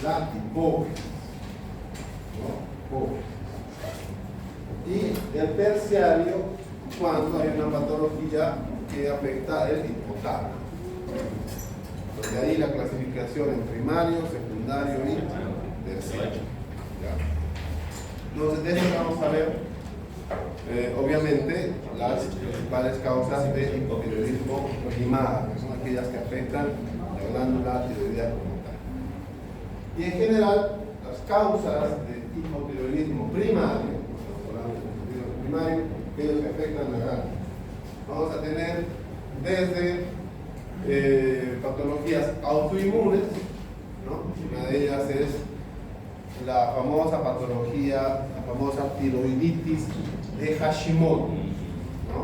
la hipófisis, ¿no? Y el terciario cuando hay una patología que afecta el hipotálamo. De ahí la clasificación en primario, secundario y terciario. Entonces, de eso vamos a ver, obviamente, las principales causas de hipotiroidismo primario, que son aquellas que afectan la glándula tiroidea como tal. Y en general, las causas de hipotiroidismo primario, aquellos que afectan la glándula, vamos a tener desde patologías autoinmunes, ¿no? Una de ellas es la famosa patología, la famosa tiroiditis de Hashimoto, ¿no?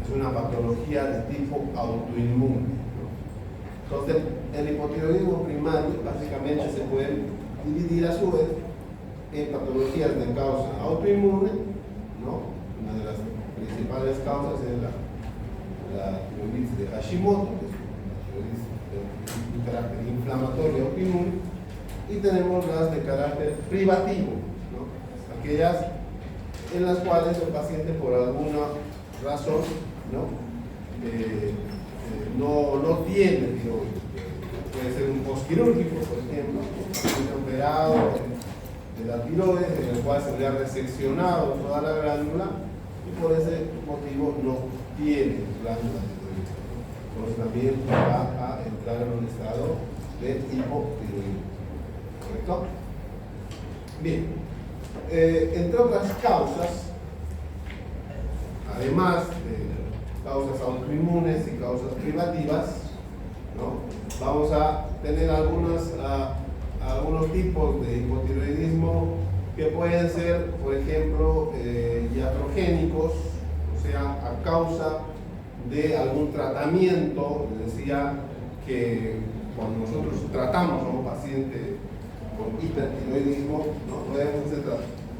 Es una patología de tipo autoinmune, ¿no? Entonces, el hipotiroidismo primario básicamente se puede dividir a su vez en patologías de causa autoinmune, ¿no? Una de las principales causas es la tiroiditis de Hashimoto, que es una tiroiditis de carácter inflamatorio autoinmune. Y tenemos las de carácter privativo, ¿no? Aquellas en las cuales el paciente por alguna razón no tiene tiroides. Puede ser un postquirúrgico, por ejemplo, un operado de la tiroides en el cual se le ha reseccionado toda la glándula y por ese motivo no tiene glándula tiroides. Entonces también va a entrar en un estado de hipotiroidismo. ¿Correcto? Bien, entre otras causas, además de causas autoinmunes y causas privativas, ¿no? Vamos a tener algunos tipos de hipotiroidismo que pueden ser, por ejemplo, iatrogénicos, o sea, a causa de algún tratamiento. Les decía que cuando nosotros tratamos a un paciente con hipertiroidismo, ¿no? Podemos hacer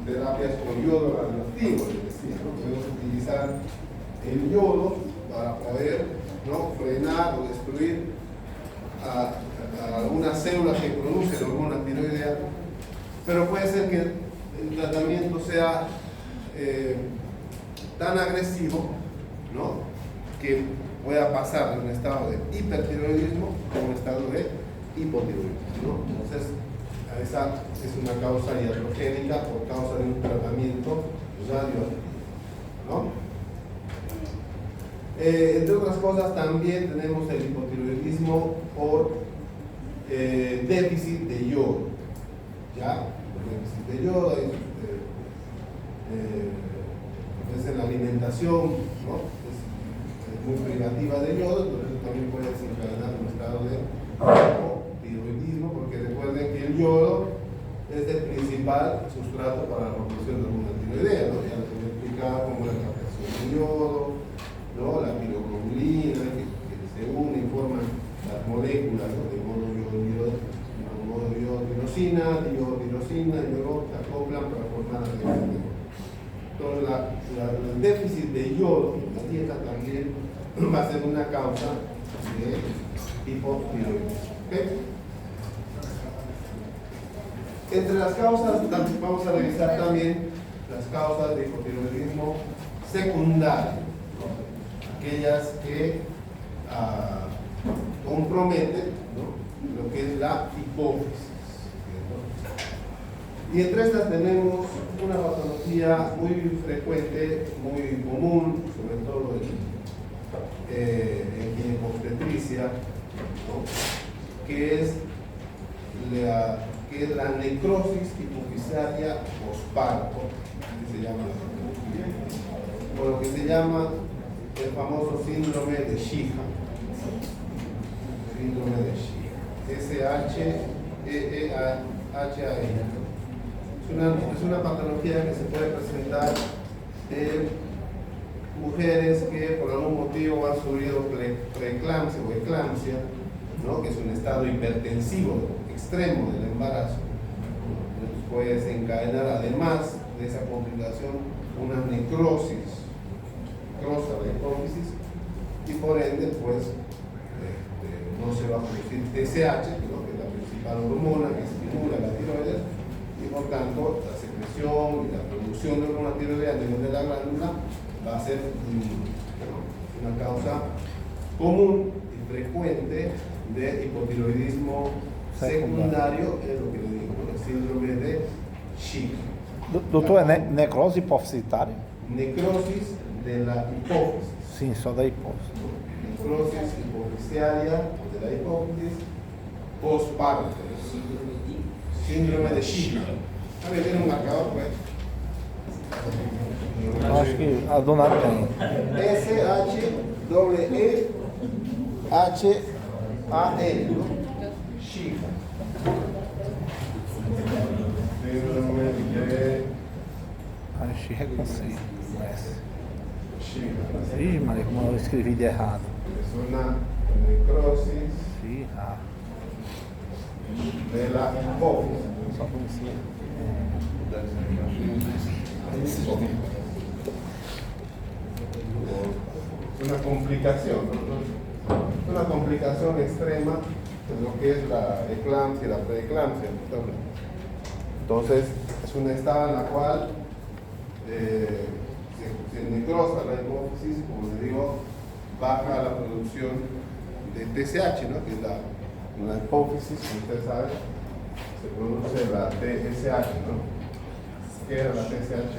terapias con yodo radioactivo, es decir, ¿no? Podemos utilizar el yodo para poder, ¿no? frenar o destruir a algunas células que producen hormona tiroidea, pero puede ser que el tratamiento sea tan agresivo, ¿no? que pueda pasar de un estado de hipertiroidismo a un estado de hipotiroidismo, ¿no? Entonces, esa es una causa iatrogénica por causa de un tratamiento radioactivo, ¿no? Entre otras cosas, también tenemos el hipotiroidismo por déficit de yodo, ¿ya? El déficit de yodo es en la alimentación, ¿no? Es muy privativa de yodo, entonces también puede desencadenar un estado de hipotiroidismo, porque recuerden que el yodo es el principal sustrato para la producción de hormona tiroidea, ¿no? Ya les voy a explicar cómo es la captación de yodo, ¿no? La tiroglobulina que se une y forman las moléculas, ¿no? de monoiodiotirosina, diotirosina, y luego se acoplan para formar la tiroidea. Entonces, el déficit de yodo en la dieta también va a ser una causa de hipotiroidismo. ¿Okay? Entre las causas, vamos a revisar también las causas de hipotiroidismo secundario, ¿no? Aquellas que comprometen, ¿no? lo que es la hipófisis. Y entre estas tenemos una patología muy frecuente, muy común, sobre todo en ginecobstetricia, ¿no? que es la necrosis hipofisaria posparto, que se llama la patología, o lo que se llama el famoso síndrome de Sheehan. Síndrome de Sheehan. SHEEHA. Es una patología que se puede presentar en mujeres que por algún motivo han sufrido preeclampsia o eclampsia, ¿no? que es un estado hipertensivo extremo del embarazo. Entonces puede desencadenar, además de esa complicación, una necrosis de la hipófisis y por ende pues no se va a producir TSH, ¿no? que es la principal la hormona que estimula la tiroides y por tanto la secreción y la producción de hormona tiroidea a nivel de la glándula va a ser una causa común y frecuente de hipotiroidismo secundario, es lo que le digo, el síndrome de Chick. Doutor, é necrose hipofisitária? Necrosis de la hipófisis. Sim, só da hipófise. Necrosis hipofisiaria de la hipófisis postparto. Síndrome de Chick. ¿Alguien tiene un marcador, pues? Eu acho que a dona tem. S-H-E-H-A-N, ¿no? Chick. Síndrome de Achei reconceito. Chick. Ih, Maria, como eu escrevi de errado. Es una necrosis Ih, de la hipófisis. só conhecia. Una complicación, ¿no? Una complicación extrema de lo que es la eclampsia, la preeclampsia. Entonces, es un estado en la cual se necrosa la hipófisis, como le digo, baja la producción de TSH, ¿no? Que es la hipófisis, como ustedes saben, se produce la TSH, ¿no? ¿Qué era la TSH?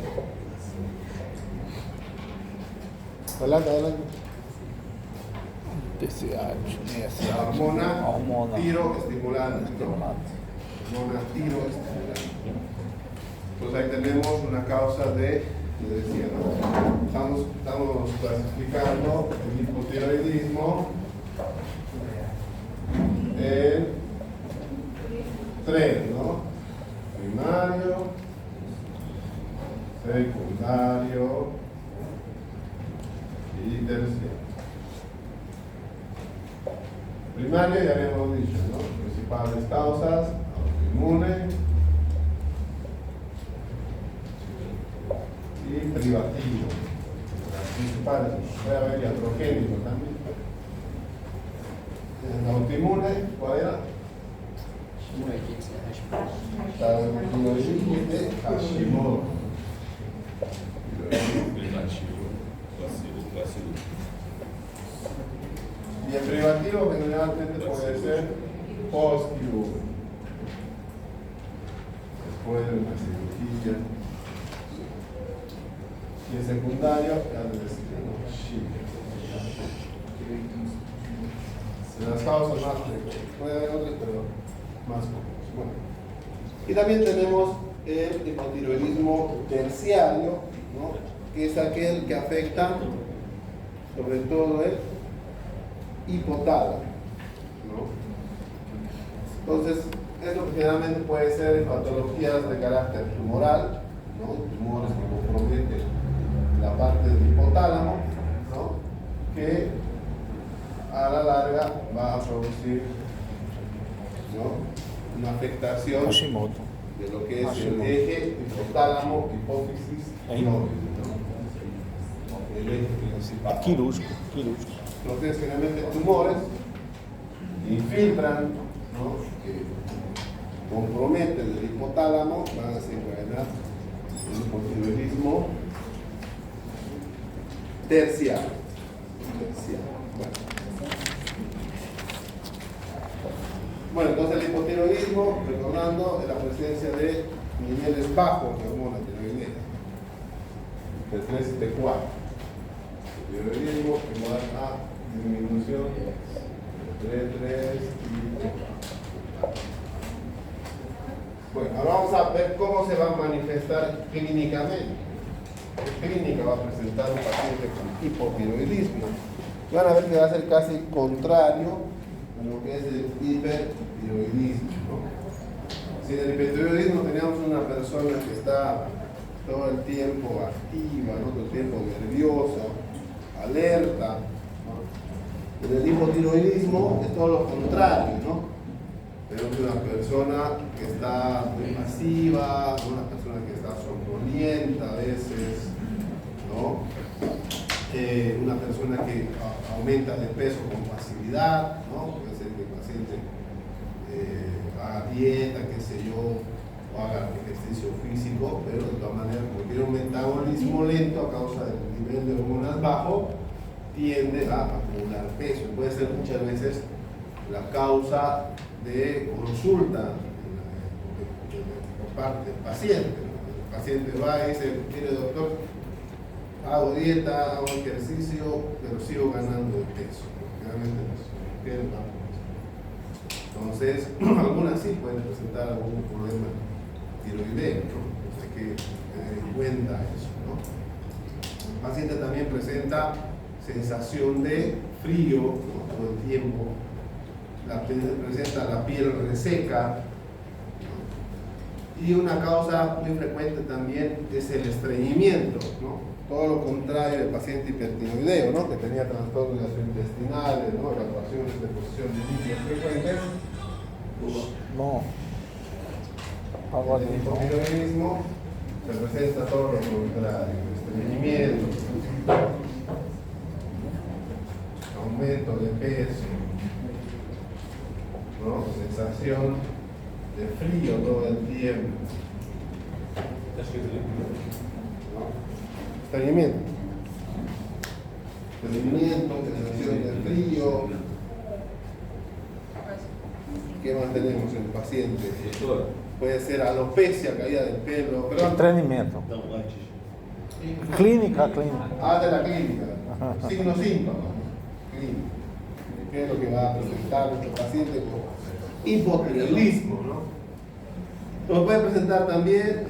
Adelante, adelante. TSH, La hormona tiroestimulante. estimulante. Hormona tiroestimulante. Entonces ahí tenemos una causa de, le decía, ¿no? Estamos clasificando el hipotiroidismo en tres, ¿no? Primario, secundario y terciario. Primario ya habíamos dicho, ¿no? Principales causas, autoinmune y privativo. Las principales, puede haber iatrogénico también. El autoinmune, ¿cuál era? La tiroiditis de Hashimoto. Y el privativo generalmente puede ser post-quirúrgico, después de una cirugía. Y el secundario, ya les decía, ¿no? Las causas más frecuentes. Puede haber otras, pero más comunes. Bueno. Y también tenemos el hipotiroidismo terciario, ¿no? Que es aquel que afecta sobre todo el hipotálamo, ¿no? Entonces, esto generalmente puede ser en patologías de carácter tumoral, ¿no? Tumores que comprometen la parte del hipotálamo, ¿no? Que a la larga va a producir, ¿no? Una afectación Hashimoto. de lo que es el eje hipotálamo, hipófisis, tiroides, ¿no? El eje principal. Quirúrgico. Entonces, generalmente tumores infiltran, ¿no? Que comprometen el hipotálamo, van a desencadenar el hipotiroidismo terciario. Bueno, entonces el hipotiroidismo, recordando, es la presencia de niveles bajos de hormona tiroidea, de 3 y T4. Tiroidismo igual a disminución de 3 y T4. Bueno, ahora vamos a ver cómo se va a manifestar clínicamente. ¿Qué clínica va a presentar un paciente con hipotiroidismo? Van a ver que va a ser casi contrario a lo que es el hipertiroidismo, ¿no? Si en el hipertiroidismo teníamos una persona que está todo el tiempo activa, ¿no? Todo el tiempo nerviosa, alerta, ¿no? En el hipotiroidismo es todo lo contrario, ¿no? Tenemos una persona que está muy pasiva, una persona que está somnolienta a veces, ¿no? Una persona que aumenta de peso con facilidad, ¿no? Puede ser que el paciente haga o haga ejercicio físico, pero de todas maneras, como tiene un metabolismo lento a causa del nivel de hormonas bajo, tiende a acumular peso. Puede ser muchas veces la causa de consulta por parte del paciente. El paciente va y dice, mire doctor, hago dieta, hago ejercicio, pero sigo ganando de peso. Realmente no. Entonces, algunas sí pueden presentar algún problema tiroideo, ¿no? Entonces hay que tener en cuenta eso, ¿no? El paciente también presenta sensación de frío, ¿no? Todo el tiempo. Presenta la piel reseca, ¿no? Y una causa muy frecuente también es el estreñimiento, ¿no? Todo lo contrario del paciente hipertiroideo, ¿no? Que tenía trastornos gastrointestinales, ¿no? Evacuaciones de posición de líquidos frecuentes. No. En el hipotiroidismo se presenta todo lo contrario: estreñimiento, aumento de peso, ¿no? Sensación de frío todo el tiempo. Estreñimiento, sensación de frío. ¿Qué más tenemos en el paciente? Puede ser alopecia, caída del pelo, pero Estreñimiento. Clínica. de la clínica, signos, síntomas, clínica. ¿Qué es lo que va a presentar nuestro paciente con hipotiroidismo, ¿no? Nos puede presentar también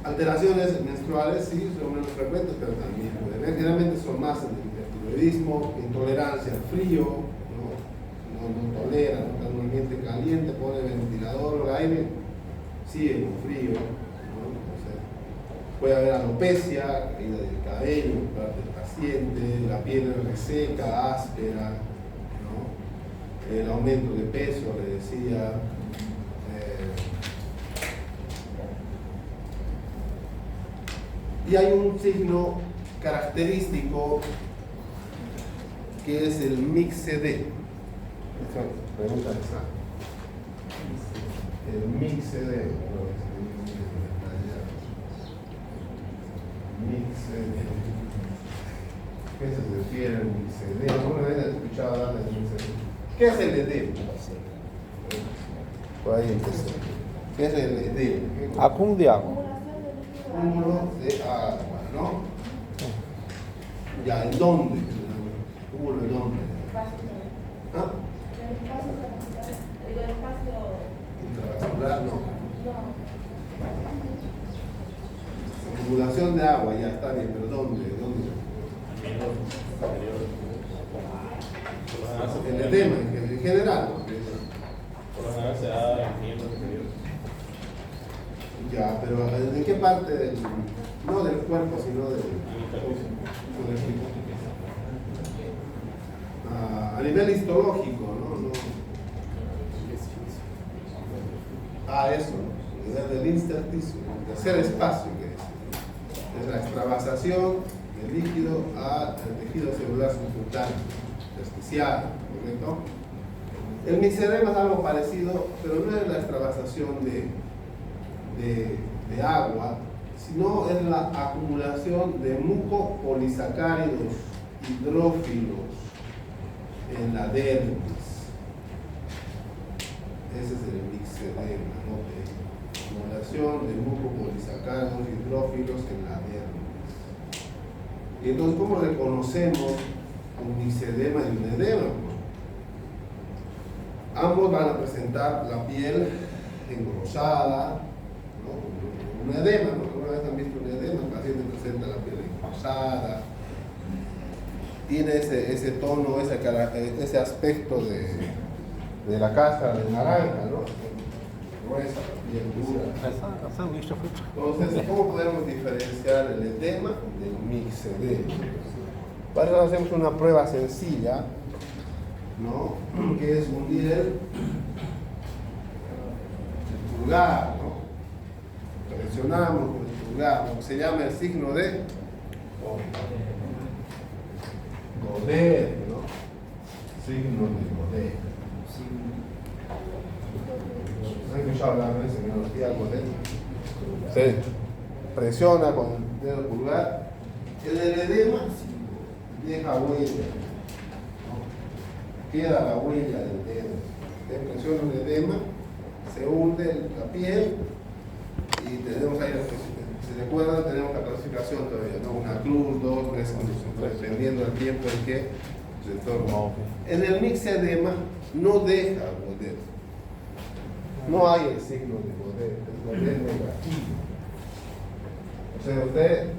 alteraciones menstruales, sí, son menos frecuentes, pero también puede haber. Generalmente son más en el hipotiroidismo, intolerancia al frío, no tolera, no está en un ambiente caliente, pone ventilador o aire, sigue con frío, ¿no? Entonces, puede haber alopecia, caída del cabello por parte del paciente, la piel reseca, áspera, ¿no? El aumento de peso, le decía. Y hay un signo característico que es el MIC-CD. Pregunta esa. El MIC-CD. MIC-CD. ¿Qué se refiere al MIC-CD? ¿Alguna vez has escuchado hablar del MIC-CD? ¿Qué es el edema? Por ahí empezó. ¿Qué es el edema? Acúmulo de agua. Cúmulo de agua, ¿no? Ya, ¿en dónde? ¿Cúmulo de dónde? ¿Ah? Intravascular, no. Acumulación de agua, ya está bien, pero ¿dónde? El edema en general. Por lo general se da en miembros inferiores. Ya, pero ¿en qué parte del, no del cuerpo, sino del a nivel histológico, ¿no? Eso, del intersticio, el tercer espacio, que es la extravasación del líquido al tejido celular subcutáneo, intersticial, ¿correcto? El misedema es algo parecido, pero no es la extravasación de agua, sino es la acumulación de mucopolisacáridos hidrófilos en la dermis. Ese es el mixedema, ¿no? Acumulación de mucopolisacáridos hidrófilos en la dermis. Y entonces, ¿cómo reconocemos un mixedema y un edema? Ambos van a presentar la piel engrosada, ¿no? Un edema, ¿no? ¿Alguna vez han visto un edema? El paciente presenta la piel engrosada, tiene ese tono, ese aspecto de la casa de naranja, ¿no? Gruesa, bien dura. Entonces, ¿cómo podemos diferenciar el edema del mixedema? Para eso hacemos una prueba sencilla, ¿no? Que es hundir el pulgar, ¿no? Presionamos con el pulgar, lo que se llama el signo de Godet, ¿no? Signo de Godet. ¿Han escuchado escuchado hablar de semiología Godet. Se presiona con el dedo pulgar. El edema deja huella, ¿no? Queda la huella del dedo. Se presiona el edema, se hunde la piel y tenemos ahí, si recuerdan, tenemos la clasificación todavía, ¿no? Una cruz, 2, 3, dependiendo del tiempo en que se torna. En el mixedema no deja Godet. No hay el signo de Godet, es Godet negativo. O sea, usted,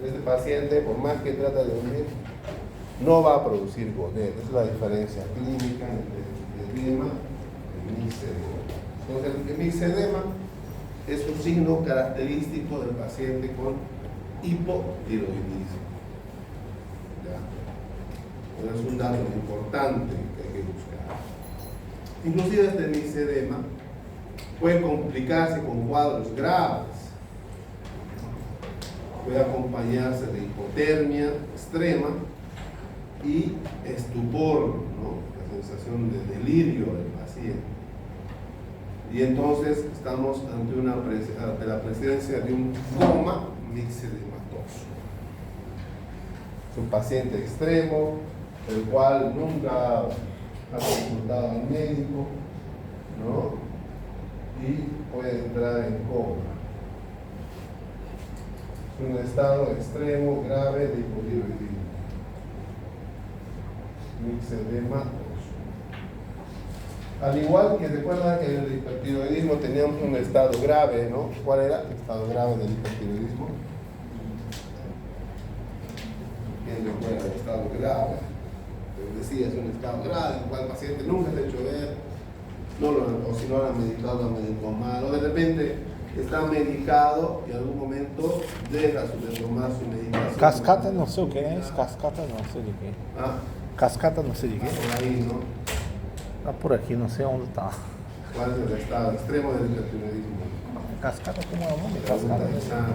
este paciente, por más que trata de hundir, no va a producir Godet. Esa es la diferencia clínica entre el edema y el mixedema. Entonces, el mixedema es un signo característico del paciente con hipotiroidismo. ¿Ya? Es un dato importante que hay que buscar. Inclusive este mixedema puede complicarse con cuadros graves. Puede acompañarse de hipotermia extrema y estupor, ¿no? La sensación de delirio del paciente. Y entonces estamos ante la presencia de un coma mixedematoso. Es un paciente extremo, el cual nunca ha consultado al médico, ¿no? Y puede entrar en coma. Es un estado extremo, grave de hipotiroidismo. Mixedematoso. Al igual que recuerdan que en el hipertiroidismo teníamos un estado grave, ¿no? ¿Cuál era el estado grave del hipertiroidismo? ¿Quién recuerda el estado grave? Les decía, es un estado grave en el cual el paciente nunca se ha hecho ver, o si no lo ha medicado, lo ha medicado mal, o de repente está medicado y en algún momento deja de tomar su medicación. Cascata no sé qué es, cascata no sé de qué. Ah, Cascata no sé de qué. por ahí, ¿no? Está por aquí, no sé dónde está. ¿Cuál es el estado extremo del hipertiroidismo? Cascata, ¿cómo es el nombre? Pregunta Cascata. de sangre.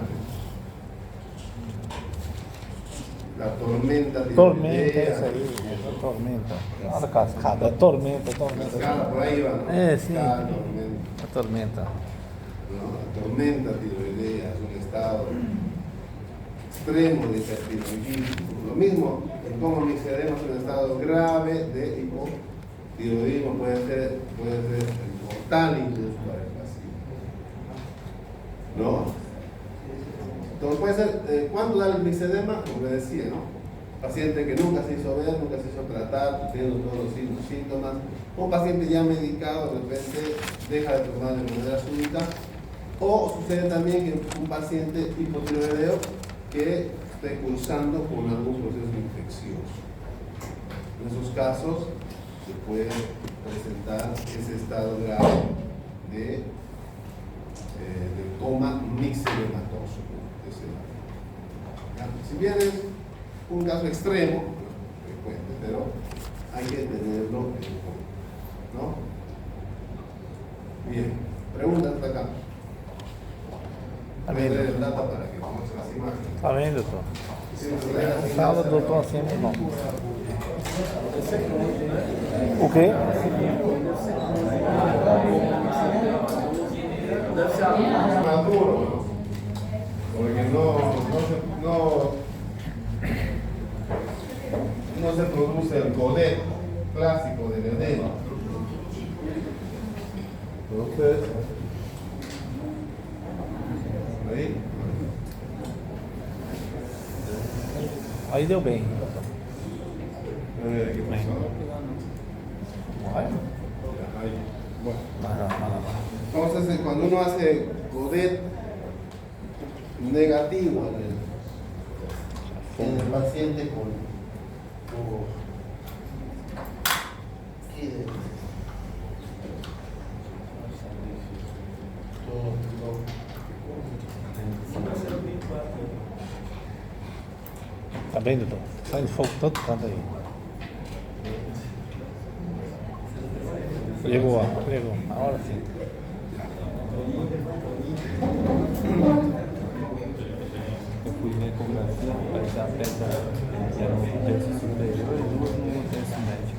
La tormenta Tormenta, tiroidea. esa ahí, tormenta. No, la cascata, tormenta. Cascada, por ahí va, ¿no? Sí. Cascada, tormenta. La tormenta. ¿No? La tormenta tiroidea es un estado extremo de hipertiroidismo. Lo mismo, el coma mixedema es un estado grave de hipotiroidismo, puede ser mortal incluso para el paciente. ¿No? Entonces puede ser, ¿cuándo da el mixedema? Como le decía, ¿no? Paciente que nunca se hizo ver, nunca se hizo tratar, teniendo todos los síntomas. Un paciente ya medicado, de repente deja de tomar de manera súbita. O sucede también que un paciente hipotiroideo que esté cursando con algún proceso infeccioso. En esos casos se puede presentar ese estado grave de coma mixedematoso. Si bien es un caso extremo, frecuente, pero hay que tenerlo en cuenta, ¿no? Bien, preguntas hasta acá. Está bien. El data para que conozcan las imágenes. Está bien, doctor. Sí, Fala, doutor, sempre não. O quê? Maduro, porque no se produce el Godet clásico del edema. Entonces, ahí. Aí deu bem. ¿Qué pasó? Vai. Ahí. Bueno. Vai lá. Entonces, cuando uno hace Godet negativo en el paciente con Tá bem, doutor? Sai de fogo todo canto aí. Pregou. Agora sim. Eu fui na ecografia, parecia a pedra era um terço superior e duas no terço médio.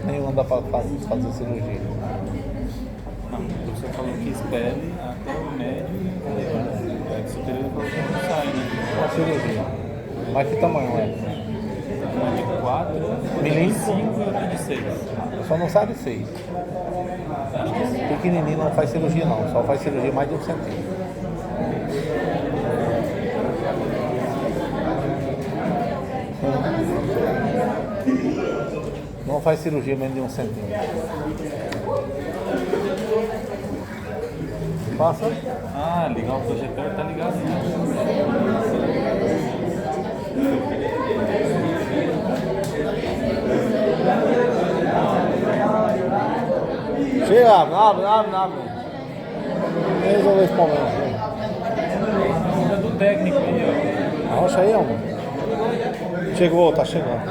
Nem não dá pra fazer cirurgia. Não, você falou que espere até o médio, aí o superior falou que não sai, né? Uma cirurgia. Mas que tamanho é? Uma de 4, Milímetro? de 5 e outra de 6. Só não sai de 6. Pequenininho não faz cirurgia não, só faz cirurgia mais de 1 centímetro. Não faz cirurgia menos de 1 centímetro. Passa? Ah, ligar o projetor tá ligado, né? Chega, abre. Resolver esse problema. É do técnico aí, Arrocha aí, amor. Chegou, tá chegando.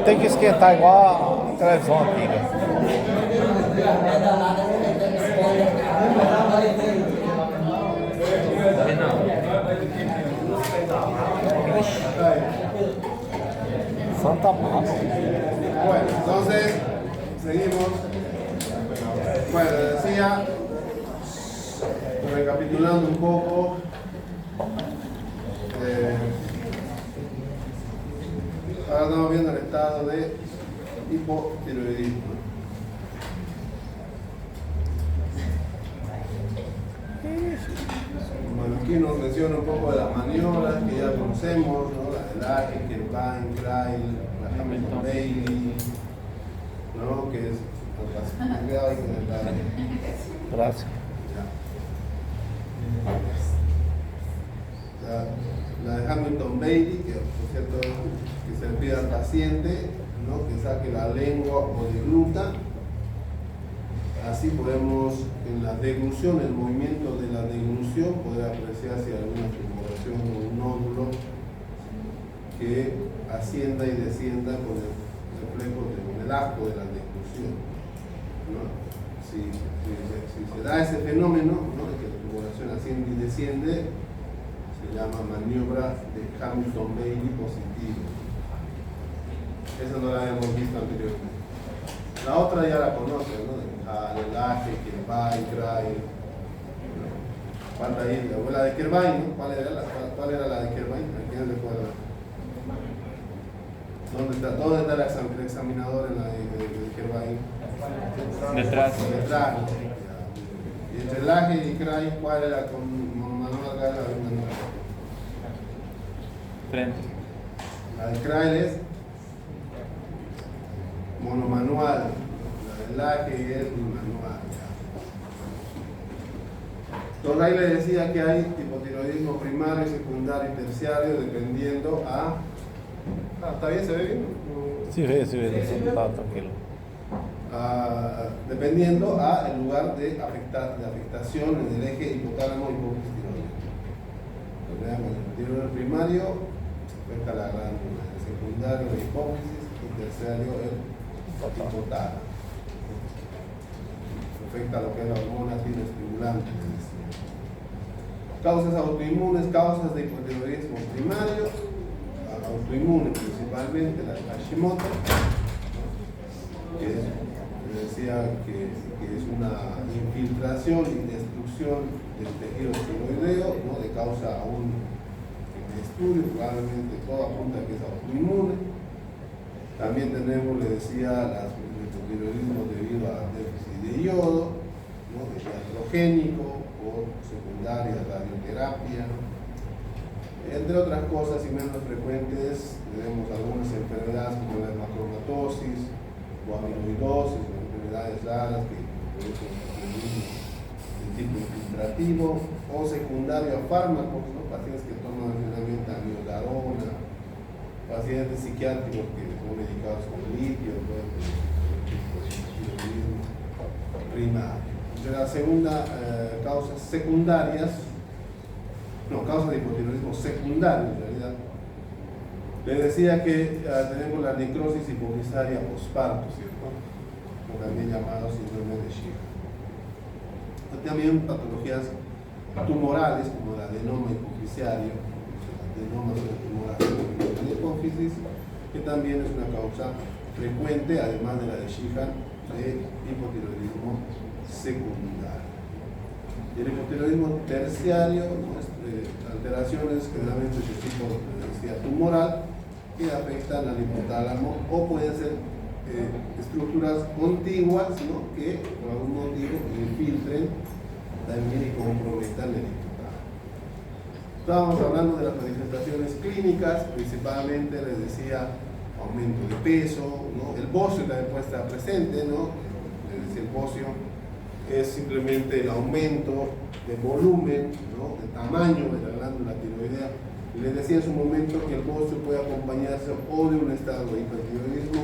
Tem que esquentar igual a televisão antiga. Santa Massa. Bueno, entonces, seguimos. Bueno, decía, recapitulando un poco, ahora estamos viendo el estado de hipotiroidismo. Bueno, aquí nos menciona un poco de las maniobras que ya conocemos, ¿no? La del Laje, Kirbain, Krail, la Hamilton-Bailey, ¿no? Que es Gracias. la de Hamilton-Bailey, que por cierto que se le pide al paciente, ¿no? Que saque la lengua o degluta. Así podemos, en la deglución, el movimiento de la deglución, poder apreciar si hay alguna tumoración o un nódulo que ascienda y descienda con el reflejo, con el acto de la deglución, ¿no? Si se da ese fenómeno, ¿no? De que la tumoración asciende y desciende, se llama maniobra de Hamilton-Bailey positivo. Esa no la hemos visto anteriormente. La otra ya la conocen, ¿no? El Laje, Kirbain, Krail. Falta ahí la de Kirbain, ¿no? ¿Cuál era la de Kirbain? ¿A quién recuerda? ¿Dónde está el examinador en la de Kirbain? Detrás. Detrás. Y entre Laje y Krail, ¿cuál era con Manuel Gala? Frente. La de Krail es monomanual, la del Laje es bimanual. Entonces ahí le decía que hay hipotiroidismo primario, secundario y terciario dependiendo a... ¿Está bien? ¿Se ve bien? Sí, está tranquilo. Dependiendo a el lugar de afectación en el eje hipotálamo hipófisis tiroideo. El tiroideo primario afecta la glándula, el secundario la hipófisis y el terciario el hipotálamo. Afecta lo que es la hormona tiroestimulante. Causas autoinmunes, causas de hipotiroidismo primario, autoinmunes principalmente la Hashimoto, que decía que es una infiltración y destrucción del tejido tiroideo, ¿no? De causa aún en estudio, probablemente todo apunta a que es autoinmune. También tenemos, le decía, el hipotiroidismo debido a déficit de yodo, ¿no? De iatrogénico o secundaria radioterapia. Entre otras cosas y menos frecuentes, tenemos algunas enfermedades como la hemocromatosis o amiloidosis, o enfermedades raras que producen de tipo infiltrativo o secundario a fármacos, ¿no? Pacientes que toman generalmente amiodarona, pacientes psiquiátricos que son medicados con litio, primario. Entre la segunda, causas secundarias, causas de hipotiroidismo secundario en realidad. Le decía que tenemos la necrosis hipofisaria postparto, ¿cierto? O también llamado síndrome de Sheehan. También patologías tumorales como el adenoma hipoficiario, adenoma tumoral de la hipófisis, que también es una causa frecuente, además de la de Sheehan, de hipotiroidismo secundario. Y el hipotiroidismo terciario, ¿no? Alteraciones generalmente de tipo tumoral que afectan al hipotálamo o pueden ser estructuras contiguas, ¿no? Que por algún motivo infiltren también y comprometan el hipotálamo. Estábamos hablando de las manifestaciones clínicas, principalmente les decía aumento de peso, ¿no? El bocio también puede estar presente, ¿no? Es decir, el bocio es simplemente el aumento de volumen, ¿no? De tamaño de la glándula tiroidea. Y les decía en su momento que el bocio puede acompañarse o de un estado de hipertiroidismo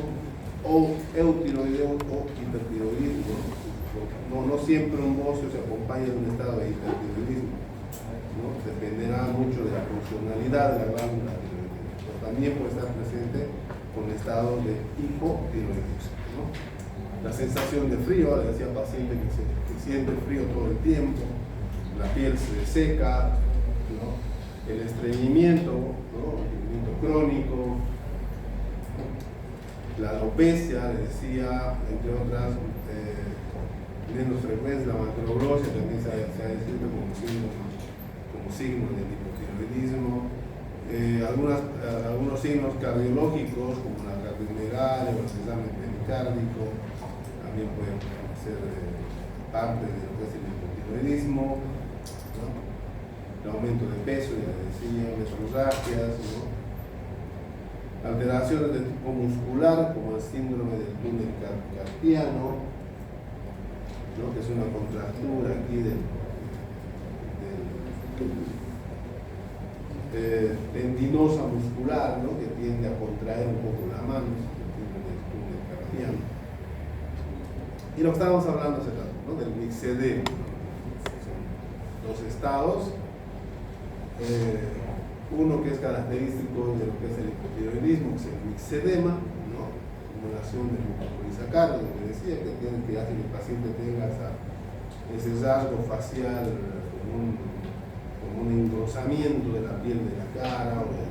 o eutiroideo o hipertiroidismo. No siempre un bocio se acompaña de un estado de hipertiroidismo, ¿no? Dependerá mucho de la funcionalidad de la glándula tiroidea, pero también puede estar presente con estados de hipotiroidismo, ¿no? La sensación de frío, le decía al paciente que siente frío todo el tiempo, la piel se seca, ¿no? El estreñimiento, ¿no? El estreñimiento crónico, la alopecia, le decía, entre otras, menos frecuencia, la macroglosia también se ha descrito como signo del hipotiroidismo. Algunos signos cardiológicos como la cardiomegalia o el examen pericárdico también pueden ser parte de lo que es el hipotiroidismo, ¿no? El aumento de peso, ya decía, mesorragias, ¿no? Alteraciones de tipo muscular como el síndrome del túnel carpiano, ¿no? Que es una contractura aquí tendinosa muscular, ¿no? Que tiende a contraer un poco la mano, el túnel carpiano. Y lo que estábamos hablando hace rato, ¿no? Del mixedema. Los estados, uno que es característico de lo que es el hipotiroidismo, que es el mixedema, ¿no? Acumulación de glucopolisacáridos, lo que decía, que tiene que hacer que el paciente tenga ese rasgo facial como un engrosamiento de la piel de la cara o de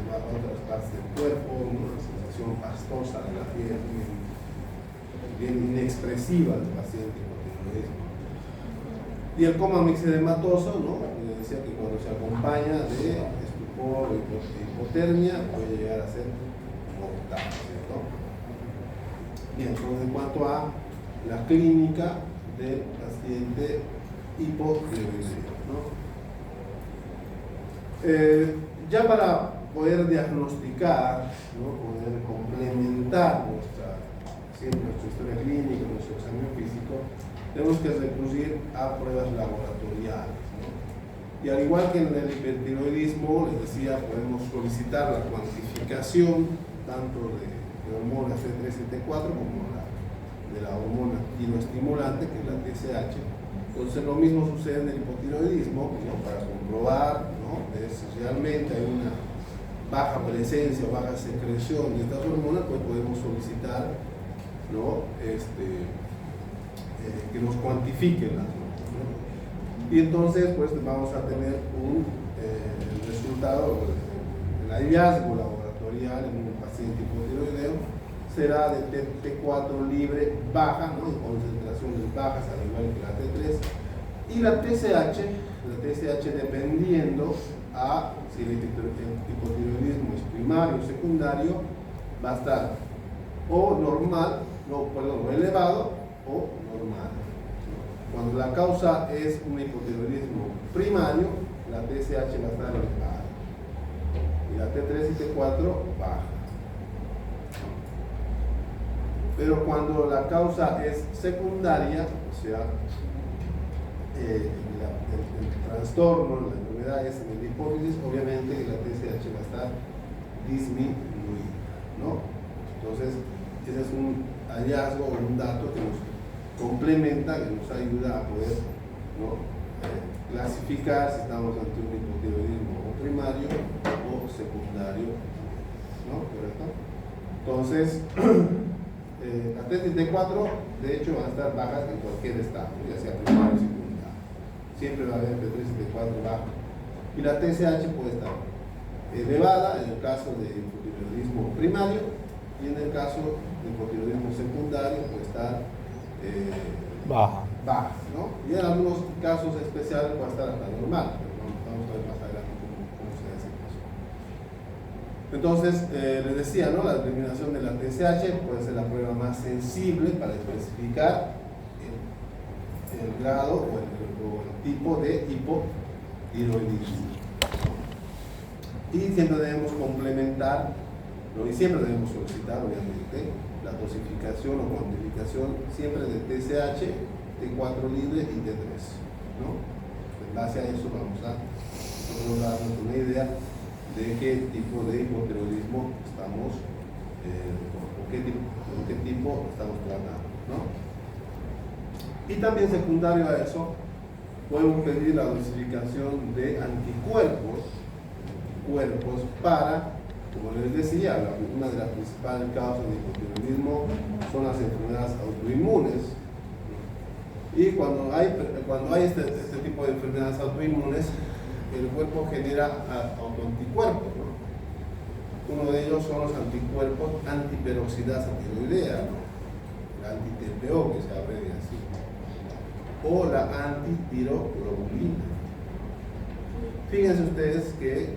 otras partes del cuerpo, una sensación pastosa de la piel, bien inexpresiva del paciente hipotiroidismo. Y el coma mixedematoso, ¿no? Le decía que cuando se acompaña de estupor o hipotermia puede llegar a ser mortal, ¿cierto? Bien, entonces en cuanto a la clínica del paciente hipotiroidismo, ¿no? Ya para poder diagnosticar, ¿no? Poder complementar nuestra historia clínica, nuestro examen físico, tenemos que recurrir a pruebas laboratoriales, ¿no? Y al igual que en el hipertiroidismo, les decía, podemos solicitar la cuantificación tanto de hormona C3 y T4 como de la hormona tiroestimulante, que es la TSH. Entonces lo mismo sucede en el hipotiroidismo, ¿no? Para comprobar, ¿no? Si realmente hay una baja presencia o baja secreción de estas hormonas, pues podemos solicitar, ¿no? Que nos cuantifiquen las hormonas, ¿no? Y entonces pues vamos a tener un resultado, el hallazgo laboratorial en un paciente hipotiroideo será de T4 libre baja, ¿no? En concentraciones bajas al igual que la T3, y la TSH dependiendo a si el hipotiroidismo es primario o secundario, va a estar o normal, o elevado o normal. Cuando la causa es un hipotiroidismo primario, la TSH va a estar elevada y la T3 y T4 baja. Pero cuando la causa es secundaria, o sea, el trastorno, la enfermedad es en el hipófisis, obviamente la TSH va a estar disminuida, ¿no? Entonces, ese es un hallazgo o un dato que nos complementa, que nos ayuda a poder, ¿no? Clasificar si estamos ante un hipotiroidismo primario o secundario, ¿no? ¿Correcto? Entonces, la T3 y T4 de hecho van a estar bajas en cualquier estado, ya sea primario o secundario. Siempre va a haber T3 y T4 bajas. Y la TSH puede estar elevada en el caso de hipotiroidismo primario y en el caso de hipotiroidismo secundario puede estar baja. bajas, ¿no? Y en algunos casos especiales puede estar hasta normal, pero vamos a ver más adelante cómo se da ese caso. Entonces, les decía, ¿no? La determinación de la TSH puede ser la prueba más sensible para especificar el grado o el tipo de hipotiroidismo. Y siempre debemos complementar, ¿no? Y siempre debemos solicitar, obviamente, la dosificación o cuantificación siempre de TSH, T4 libre y T3, ¿no? En base a eso vamos a darnos una idea de qué tipo de hipotiroidismo estamos, o qué tipo estamos tratando, ¿no? Y también secundario a eso, podemos pedir la dosificación de anticuerpos para, como les decía, una de las principales causas de hipotiroidismo son las enfermedades autoinmunes. Y cuando hay este tipo de enfermedades autoinmunes, el cuerpo genera autoanticuerpos, ¿no? Uno de ellos son los anticuerpos antiperoxidasa tiroidea, ¿no? La anti-TPO, que se abrevia así, o la antitiroglobulina. Fíjense ustedes que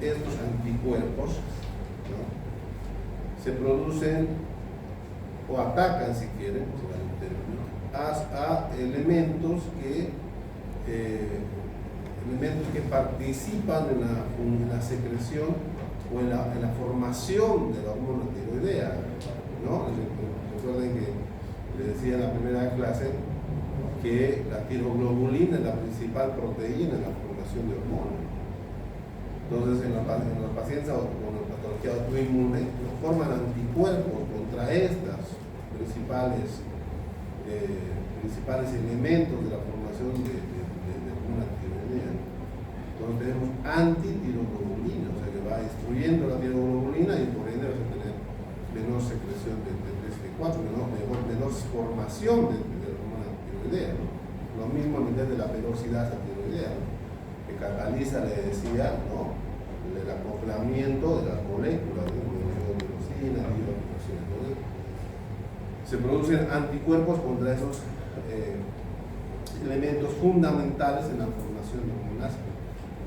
estos anticuerpos, ¿no? Se producen o atacan, si quieren, a elementos que participan en la secreción o en la formación de la hormona tiroidea, ¿no? Recuerden que les decía en la primera clase que la tiroglobulina es la principal proteína en la formación de hormonas. Entonces, en los pacientes con patología autoinmune forman anticuerpos contra estas principales elementos de la formación de hormona tiroidea. Entonces tenemos antitiroglobulina, o sea que va destruyendo la tiroglobulina y por ende vas a tener menor secreción de T3-T4, menor formación de hormona tiroidea, ¿no? Lo mismo a nivel de la peroxidasa tiroidea, ¿no? Que cataliza, le decía, ¿no? El acoplamiento de las moléculas de iodotirosina y iodotirosina. Entonces, se producen anticuerpos contra esos elementos fundamentales en la formación de hormonas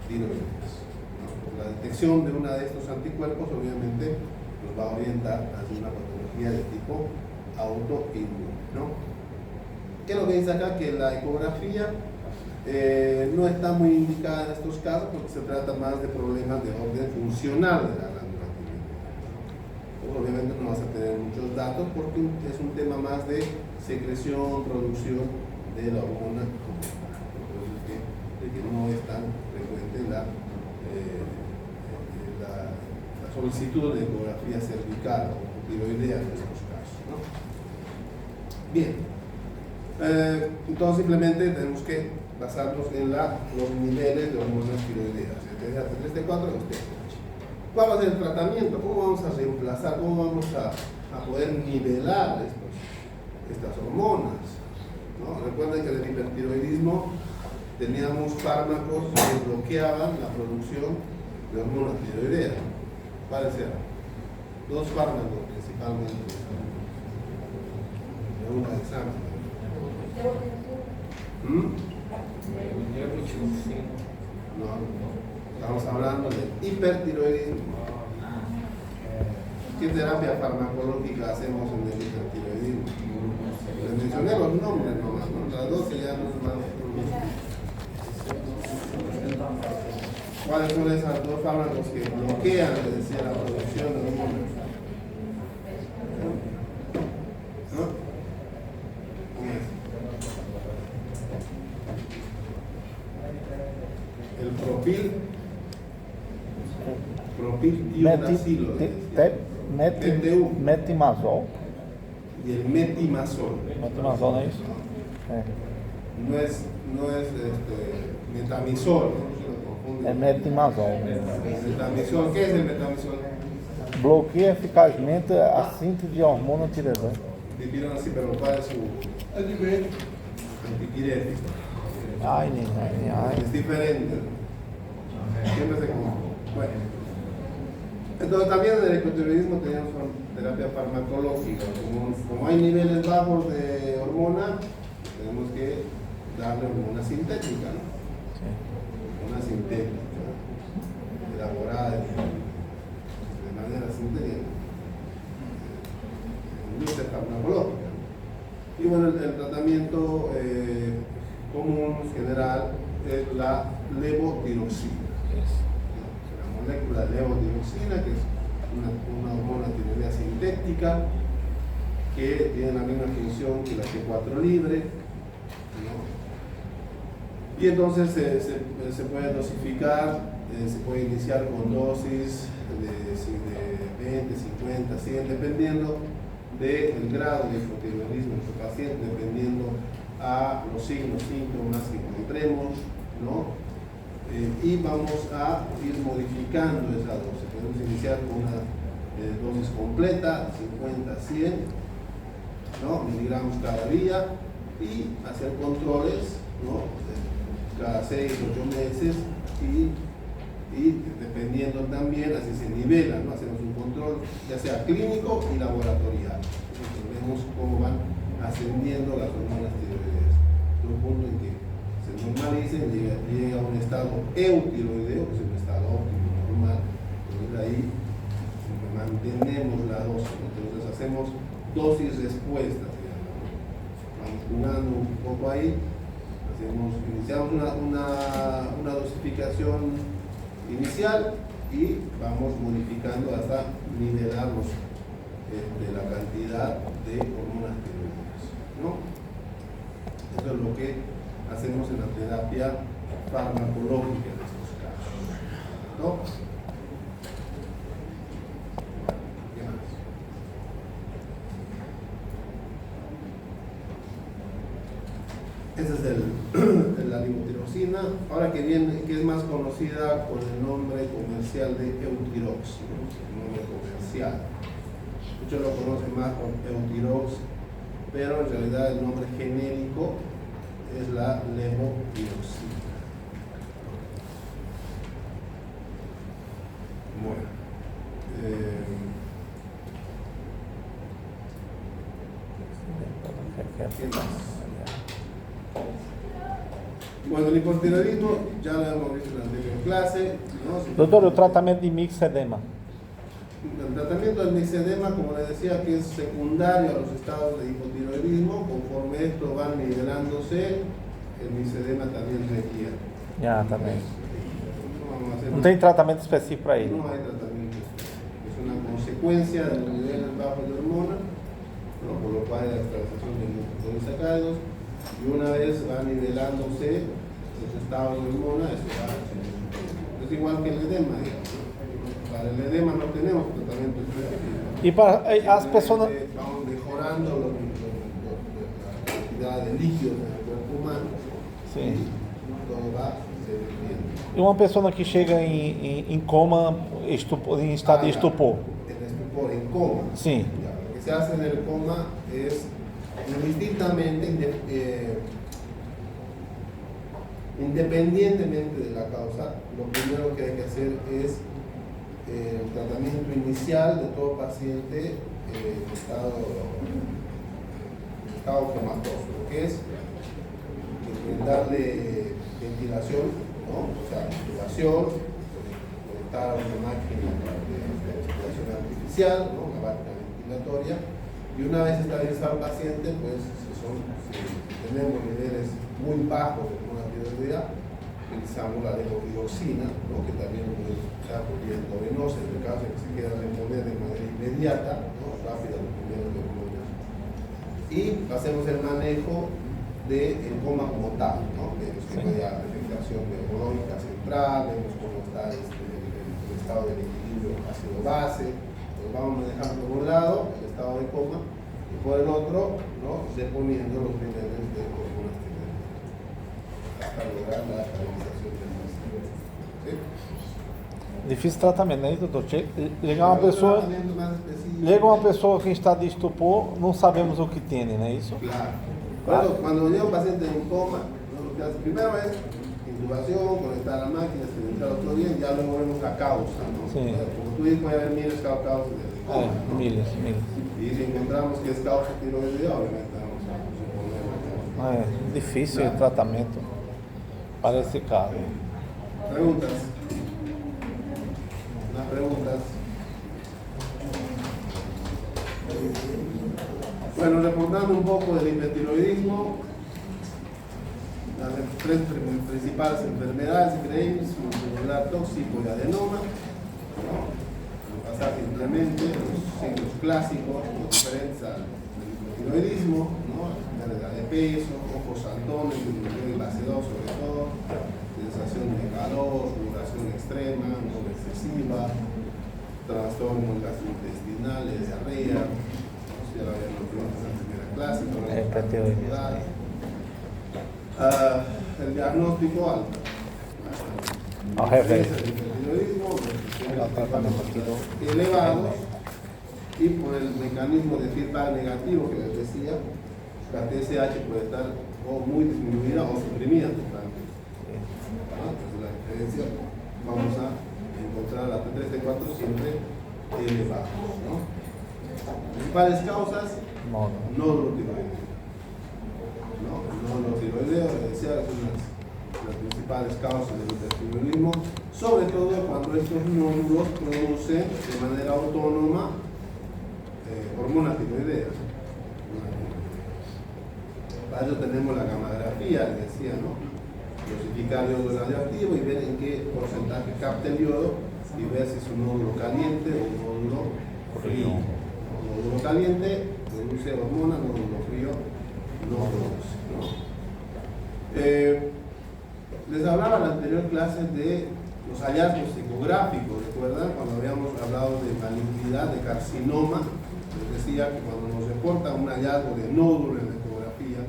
tiroideas, ¿no? La detección de una de estos anticuerpos obviamente nos va a orientar hacia una patología de tipo autoinmune, ¿no? ¿Qué es lo que dice acá? Que la ecografía no está muy indicada en estos casos porque se trata más de problemas de orden funcional de la glándula tiroidea. Pues obviamente no vas a tener muchos datos porque es un tema más de secreción, producción de la hormona. Por eso es que no es tan frecuente la solicitud de ecografía cervical o tiroidea en estos casos, ¿no? Bien, entonces simplemente tenemos que basarnos en los niveles de hormonas tiroideas, T3-T4 y TSH. ¿Cuál va a ser el tratamiento? ¿Cómo vamos a reemplazar? ¿Cómo vamos a poder nivelar estas hormonas? ¿No? Recuerden que en el hipertiroidismo teníamos fármacos que bloqueaban la producción de hormonas tiroideas. ¿Cuáles eran? Dos fármacos principalmente. Pregunta de examen. No, estamos hablando de hipertiroidismo. ¿Qué terapia farmacológica hacemos en el hipertiroidismo? Les mencioné los nombres nomás, ¿no? Las dos se llaman más. ¿Cuáles son esas dos fármacos que bloquean, les decía, la producción de hormonas? ¿No? El propiltiodacilo, Metimazol. y el metimazol. Metimazol não é isso? É. No es metamisol, ¿no? Se lo confunde. É metimazol. Metamisol, ¿qué es el metamisol? Bloqueia eficazmente a síntese de hormona tireoide. Dijeron así, pero ¿cuál es su antipirético? Ai, ai. Es diferente. Siempre se confunde. Bueno. Entonces también en el hipotiroidismo teníamos terapia farmacológica, como hay niveles bajos de hormona, tenemos que darle hormona sintética, ¿no? Sí. Hormona sintética, elaborada de manera sintética, industria farmacológica. Y bueno, el tratamiento común general es la levotiroxina. La molécula levotiroxina, que es una hormona tiroidea sintética que tiene la misma función que la T4 libre, ¿no? Y entonces se puede dosificar, se puede iniciar con dosis de 20, 50, 100, dependiendo del grado de hipotiroidismo de su paciente, dependiendo a los signos, síntomas que encontremos, ¿no? Y vamos a ir modificando esa dosis. Podemos iniciar con una dosis completa, 50, 100, ¿no? miligramos cada día, y hacer controles, ¿no? cada 6, 8 meses, y dependiendo también, así se nivela, ¿no? hacemos un control ya sea clínico y laboratorial. Entonces vemos cómo van ascendiendo las hormonas tiroideas, de un punto en que se normalicen, llega a un estado eutiroideo, que es un estado óptimo, normal. Entonces ahí mantenemos la dosis, entonces hacemos dosis respuestas, vamos jugando un poco ahí, iniciamos una dosificación inicial y vamos modificando hasta nivelarnos de la cantidad de hormonas tiroideas, ¿no? Eso es lo que hacemos en la terapia farmacológica en estos casos, ¿no? ¿Qué más? Esa es la levotiroxina, ahora que es más conocida con el nombre comercial de Eutirox, ¿no? El nombre comercial. Muchos lo conocen más con Eutirox, pero en realidad el nombre genérico es la levotiroxina. Bueno, ¿qué más? Bueno, el hipotiroidismo ya lo hemos visto en la anterior clase, ¿no? Doutor, o tratamento de mixedema. El tratamiento del mixedema, como les decía, que es secundario a los estados de hipotiroidismo, conforme esto va nivelándose, el mixedema también requiere. Ya, también. No tem tratamento específico para ele. No hay tratamiento específico, es una consecuencia de los niveles bajos de hormona, ¿no? por lo cual hay la extracción de glucosacados, y una vez va nivelándose los estados de hormona, eso va es igual que el edema, digamos. Para el edema no tenemos tratamiento específico. E para as pessoas. Vamos mejorando la cantidad de líquidos en el cuerpo humano. Sim. Y todo va se defiende. E uma pessoa que chega em coma, em estado de estupor. En estupor, en coma. Sim. Ya, lo que se hace en el coma es indistintamente, independientemente de la causa, lo primero que hay que hacer es el tratamiento inicial de todo paciente en estado comatoso, lo que es darle ventilación, ¿no? o sea, intubación, conectar a una máquina de respiración artificial, ¿no? una máquina ventilatoria, y una vez estabilizado el paciente, pues si tenemos niveles muy bajos de hormona tiroidea, utilizamos la levotiroxina, ¿no? que también puede usar por vía endovenosa en el caso de que se quiera reponer de manera inmediata, ¿no? rápida los primeros hormonas. Y hacemos el manejo del coma como tal, ¿no? Vemos que no haya afectación neurológica central, vemos cómo está el estado del equilibrio ácido-base, pues vamos manejando por un lado el estado de coma y por el otro, ¿no? reponiendo los niveles de hormonas tiroideas hasta lograr la estabilización del paciente. ¿Sí? Difícil tratamento, não é isso, doutor? Chega uma pessoa que em estado de estupor, não sabemos o que tem, não é isso? Claro. Por eso, cuando llega un paciente en coma, lo que hace primero es intubación, conectar a la máquina, silenciar otro día, y ya luego vemos la causa, ¿no? Sí. Como tú dices, puede haber miles de causas de Miles. Y si encontramos que es causa tiroidea, obviamente vamos a suponer. É difícil o tratamento para esse caso. Preguntas. Más preguntas. Bueno, reportando un poco del hipertiroidismo, las tres principales enfermedades que creemos, multicelular tóxico y adenoma. Pasar simplemente los signos clásicos, los diferentes al hipotiroidismo, ¿no? Pérdida de peso, ojos saltones, disminución base 2 sobre todo, sensación de calor, sudoración extrema, no excesiva, trastornos gastrointestinales, diarrea, ¿no? Si ya lo habíamos visto en la primera clase, el diagnóstico alto. Ao revés. Hipotiroidismo, El tratamiento elevados, y por el mecanismo de feedback negativo que les decía, la TSH puede estar o muy disminuida o suprimida totalmente. Entonces la diferencia, vamos a encontrar la T3, T4 siempre elevados, ¿no? Principales causas, nódulo tiroideo. Nódulo tiroideo, les decía, son las principales causas del hipertiroidismo, sobre todo cuando estos nódulos producen de manera autónoma hormona tiroidea. Para ello tenemos la gammagrafía, les decía, ¿no? Dosificar yodo radioactivo y ver en qué porcentaje capta el yodo y ver si es un nódulo caliente o un nódulo frío. Un nódulo caliente produce hormona, nódulo frío no produce, ¿no? Les hablaba en la anterior clase de los hallazgos ecográficos, ¿recuerdan? Cuando habíamos hablado de malignidad, de carcinoma, les decía que cuando nos reporta un hallazgo de nódulo en la ecografía,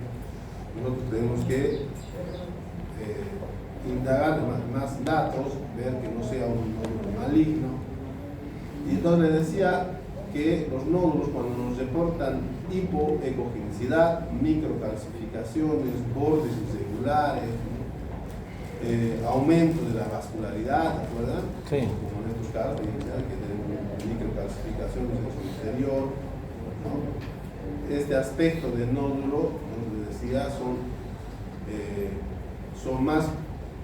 nosotros tenemos que indagar más datos, ver que no sea un nódulo maligno. Y entonces les decía que los nódulos, cuando nos reportan hipoecogenicidad, microcalcificaciones, bordes irregulares, aumento de la vascularidad, ¿recuerdan? Sí. Como en estos casos, que tenemos microcalcificaciones en su interior, ¿no? Este aspecto del nódulo, como les decía, son más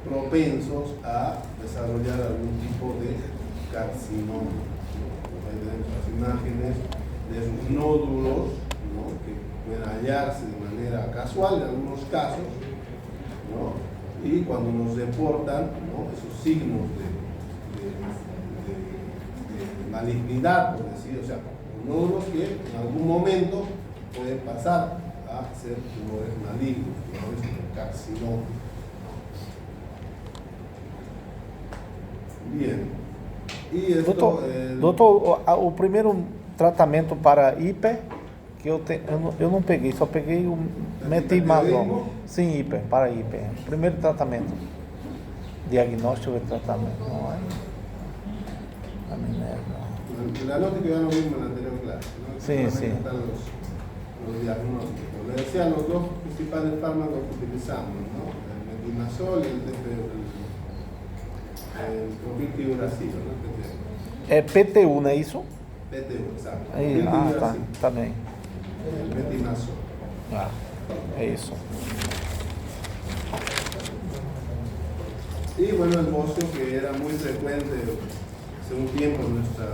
propensos a desarrollar algún tipo de carcinoma. Ahí tenemos las imágenes de esos nódulos, ¿no? Que pueden hallarse de manera casual en algunos casos, ¿no? Y cuando nos reportan, ¿no? Esos signos de malignidad, por decir, o sea, nódulos que en algún momento pueden pasar a ser tumores malignos, tumores carcinoma. Bien. E esto, doutor, o primeiro tratamento para hiper que eu não peguei, só peguei o metimazol. Sim, hiper, para hiper. Primeiro tratamento. Diagnóstico e tratamento. Não é? A Minerva. El diagnóstico ya lo vimos en la anterior clase, ¿no? Sí, sí. Están los diagnósticos. Le decía los dos principales fármacos que utilizamos, ¿no? El metimazol y el clopidogracilo, ¿no? É PTU, não é isso? PTU, exacto. Aí, tá, também. El metimazol. É isso. Y bueno, el bocio, que era muy frecuente hace un tiempo en nuestro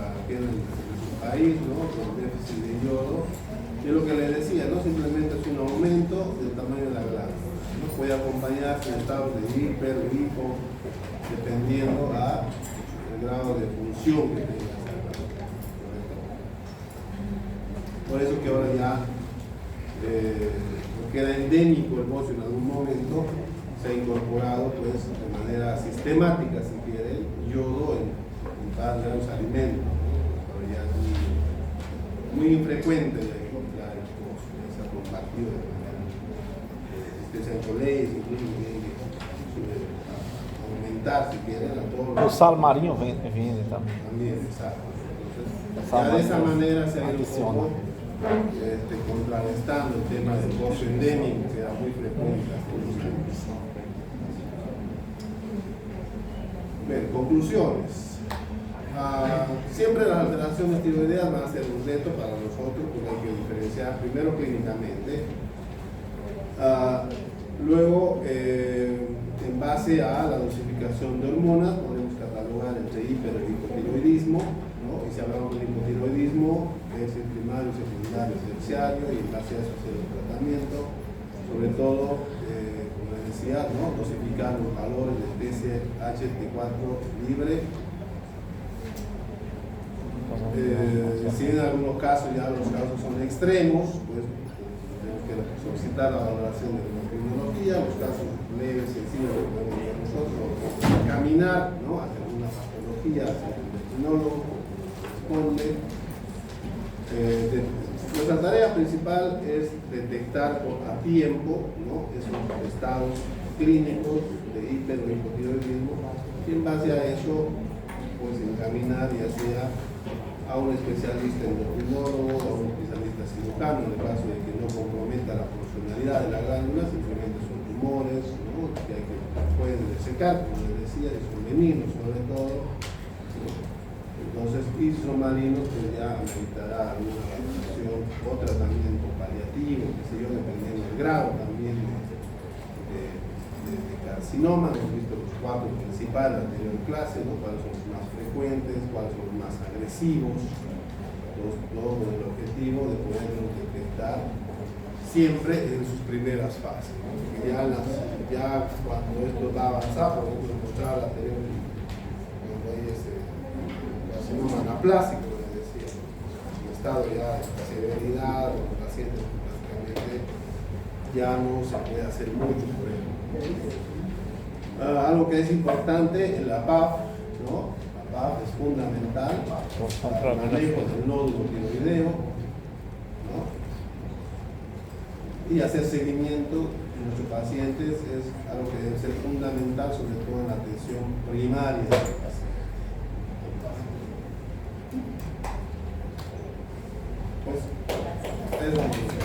país, ¿no? Por déficit de yodo. Y lo que les decía, no simplemente es un aumento del tamaño de la glándula, ¿no? Puede acompañarse de estados de hiper o hipo, dependiendo del grado de función que tenga. Por eso que ahora ya, porque era endémico el bocio en algún momento, se ha incorporado pues de manera sistemática, si quiere, yodo en los alimentos, pero ya es muy infrecuente de encontrar el bocio, ya se ha compartido de manera en colegios, incluso tienen que aumentar, si quieren, a todos O sal marinho vende também. También, exacto. Entonces, ya de esa manera se ha ido un poco contrarrestando el tema del bocio endémico, que era muy frecuente hace unos años. Bien, conclusiones. siempre las alteraciones tiroideas van a ser un reto para nosotros porque hay que diferenciar primero clínicamente, luego en base a la dosificación de hormonas podemos catalogar entre hiper y hipotiroidismo, ¿no? Y si hablamos de hipotiroidismo es el primario, secundario, terciario, y en base a eso hacer el tratamiento, sobre todo como les decía, ¿no? Dosificar los valores de TSH-T4 libre. Si en algunos casos ya los casos son extremos, pues tenemos que solicitar la valoración de endocrinología. Los casos leves, sencillos, que podemos hacer nosotros, caminar, ¿no? Hacer una patología, hacer el endocrinólogo, responde. Nuestra tarea principal es detectar a tiempo, ¿no? Esos estados clínicos de hiper o hipotiroidismo, y en base a eso, pues encaminar ya sea a un especialista endocrinólogo, a un especialista cirujano, en el caso de que no comprometa la funcionalidad de la glándula, simplemente son tumores, ¿no? Que pueden desecar, como les decía, y son benignos sobre todo, ¿no? Entonces, y si son malignos, pues ya necesitará alguna evaluación o tratamiento paliativo, qué sé yo, dependiendo del grado también de carcinoma. Hemos visto los 4 principales de la anterior clase, ¿no? Cuáles son los más frecuentes, cuáles son los más agresivos, todo con el objetivo de poderlos detectar siempre en sus primeras fases, ¿no? Ya cuando esto va a avanzar, por ejemplo, mostrar la anterior, cuando hay carcinoma anaplásico, les decía, en estado ya de severidad, los pacientes prácticamente ya no se puede hacer mucho por él. Algo que es importante en la PAF, ¿no? La PAF es fundamental para el manejo del nódulo tiroideo, ¿no? Y hacer seguimiento en nuestros pacientes es algo que debe ser fundamental, sobre todo en la atención primaria de los pacientes. Pues, es lo mismo.